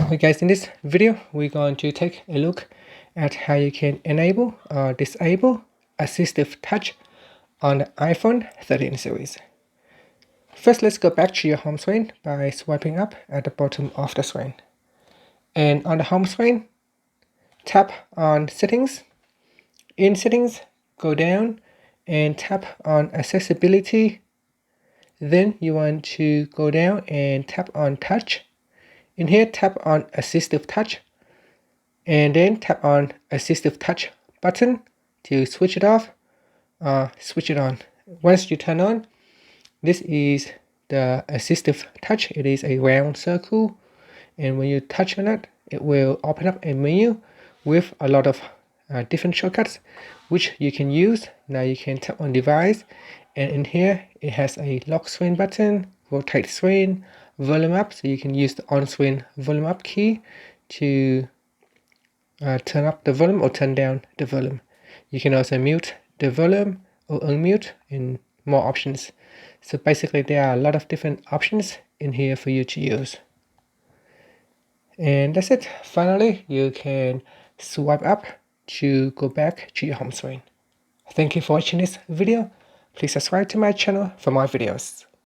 Okay guys, in this video we're going to take a look at how you can enable or disable Assistive Touch on the iPhone 13 series. First, let's go back to your home screen by swiping up at the bottom of the screen. And on the home screen, tap on Settings. In Settings, go down and tap on Accessibility. Then you want to go down and tap on Touch. In here, tap on Assistive Touch. And then tap on Assistive Touch button to switch it off or switch it on. Once you turn on, this is the Assistive Touch. It is a round circle, and when you touch on it, it will open up a menu with a lot of different shortcuts which you can use. Now you can tap on device, and in here it has a lock screen button, rotate screen, volume up, so you can use the on screen volume up key to turn up the volume or turn down the volume. You can also mute the volume or unmute, and more options. So basically there are a lot of different options in here for you to use. And that's it. Finally, you can swipe up to go back to your home screen. Thank you for watching this video. Please subscribe to my channel for more videos.